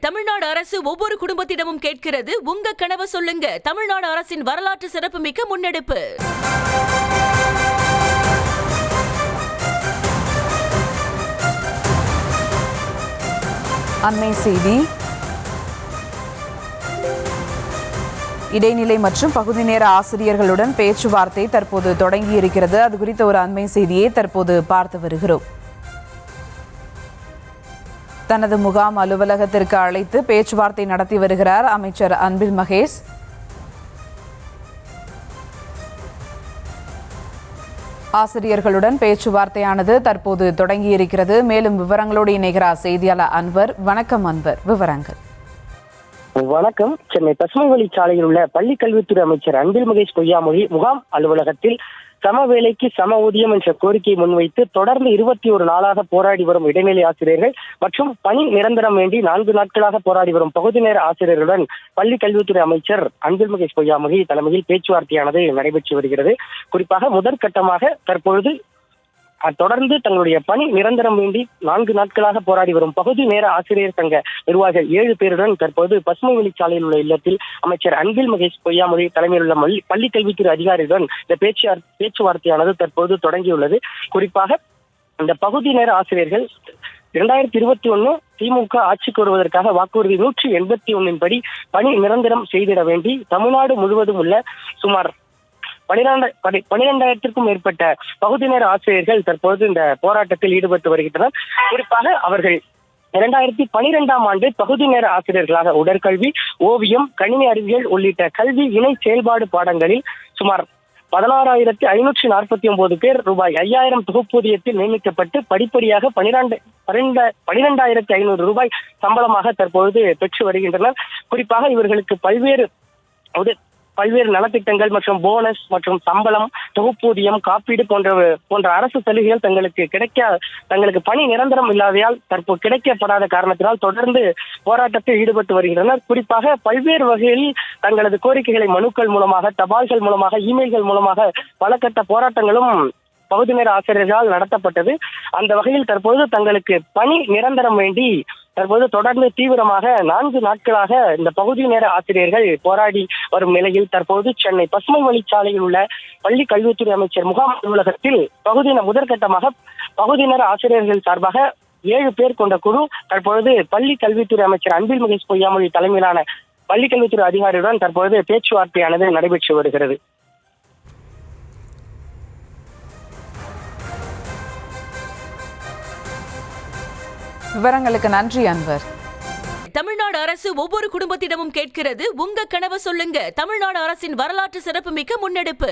தமிழ்நாடு அரசு ஒவ்வொரு குடும்பத்திடமும் கேட்கிறது, உங்க கனவை சொல்லுங்க. தமிழ்நாடு அரசின் வரலாற்று சிறப்புமிக்க முன்னெடுப்பு. அண்மை செய்தி. இடைநிலை மற்றும் பகுதி நேர ஆசிரியர்களுடன் பேச்சுவார்த்தை தற்போது தொடங்கி இருக்கிறது. அது குறித்த ஒரு அண்மை செய்தியை தற்போது பார்த்து வருகிறோம். தனது முகாம் அலுவலகத்திற்கு அழைத்து பேச்சுவார்த்தை நடத்தி வருகிறார் அமைச்சர் அன்பில் மகேஷ். ஆசிரியர்களுடன் பேச்சுவார்த்தையானது தற்போது தொடங்கி இருக்கிறது. மேலும் விவரங்களோடு இணைகிறார் செய்தியாளர் அன்வர். வணக்கம் அன்வர், விவரங்கள். வணக்கம். சென்னை பசுமை வழிச்சாலையில் உள்ள பள்ளி கல்வித்துறை அமைச்சர் அன்பில் மகேஷ் பொய்யாமொழி முகாம் அலுவலகத்தில் சம வேலைக்கு சம ஊதியம் என்ற கோரிக்கையை முன்வைத்து தொடர்ந்து 21 நாளாக போராடி வரும் இடைநிலை ஆசிரியர்கள் மற்றும் பணி நிரந்தரம் வேண்டி 4 நாட்களாக போராடி வரும் பகுதி நேர ஆசிரியர்களுடன் பள்ளி கல்வித்துறை அமைச்சர் அன்பில் மகேஷ் பொய்யாமொழி தலைமையில் பேச்சுவார்த்தையானது நடைபெற்று வருகிறது. குறிப்பாக முதற்கட்டமாக தற்பொழுது தொடர்ந்து தங்களுடைய பணி நிரந்தரம் வேண்டி 4 நாட்களாக போராடி வரும் பகுதி நேர ஆசிரியர் சங்க நிர்வாகிகள் 7 பேருடன் தற்போது பசுமை வழிச்சாலையில் உள்ள இல்லத்தில் அமைச்சர் அன்பில் மகேஷ் பொய்யாமொழி தலைமையில் உள்ள பள்ளி கல்வித்துறை அதிகாரிகளுடன் இந்த பேச்சுவார்த்தையானது தற்போது தொடங்கியுள்ளது. குறிப்பாக இந்த பகுதி நேர ஆசிரியர்கள் 2021 திமுக ஆட்சிக்கு வருவதற்காக வாக்குறுதி 181 படி பணி நிரந்தரம் செய்திட வேண்டி தமிழ்நாடு முழுவதும் உள்ள சுமார் 12,000க்கும் மேற்பட்ட பகுதி நேர ஆசிரியர்கள் தற்போது இந்த போராட்டத்தில் ஈடுபட்டு வருகின்றனர். குறிப்பாக அவர்கள் 2012ஆம் ஆண்டு பகுதி நேர ஆசிரியர்களாக உடற்கல்வி, ஓவியம், கணினி அறிவியல் உள்ளிட்ட கல்வி இணை செயல்பாடு பாடங்களில் சுமார் 16,549 பேர் ரூபாய் 5,000 தொகுப்பூதியத்தில் நியமிக்கப்பட்டு படிப்படியாக 12,500 ரூபாய் சம்பளமாக தற்பொழுது பெற்று வருகின்றனர். குறிப்பாக இவர்களுக்கு பல்வேறு நலத்திட்டங்கள் மற்றும் போனஸ் மற்றும் சம்பளம், தொகுப்பூதியம், காப்பீடு போன்ற அரசு சலுகைகள் தங்களுக்கு பணி நிரந்தரம் இல்லாதையால் தற்போது கிடைக்கப்படாத காரணத்தினால் தொடர்ந்து போராட்டத்தில் ஈடுபட்டு வருகின்றனர். குறிப்பாக பல்வேறு வகையில் தங்களது கோரிக்கைகளை மனுக்கள் மூலமாக, தபால்கள் மூலமாக, இமெயில்கள் மூலமாக பல கட்ட போராட்டங்களும் பகுதி நேர ஆசிரியர்களால் நடத்தப்பட்டது. அந்த வகையில் தற்போது தங்களுக்கு பணி நிரந்தரம் வேண்டி தற்போது தொடர்ந்து தீவிரமாக 4 நாட்களாக இந்த பகுதி நேர ஆசிரியர்கள் போராடி வரும் நிலையில் தற்போது சென்னை பசுமை வழிச்சாலையில் உள்ள பள்ளி கல்வித்துறை அமைச்சர் முகாம் அலுவலகத்தில் முதற்கட்டமாக பகுதி நேர ஆசிரியர்கள் சார்பாக 7 பேர் கொண்ட குழு தற்பொழுது பள்ளி கல்வித்துறை அமைச்சர் அன்பில் மகேஷ் பொய்யாமொழி தலைமையிலான பள்ளி கல்வித்துறை அதிகாரியுடன் தற்பொழுது பேச்சுவார்த்தையானது நடைபெற்று வருகிறது. விவரங்களுக்கு நன்றி அன்வர். தமிழ்நாடு அரசு ஒவ்வொரு குடும்பத்திடமும் கேட்கிறது, உங்க கனவை சொல்லுங்க. தமிழ்நாடு அரசின் வரலாற்று சிறப்புமிக்க முன்னெடுப்பு.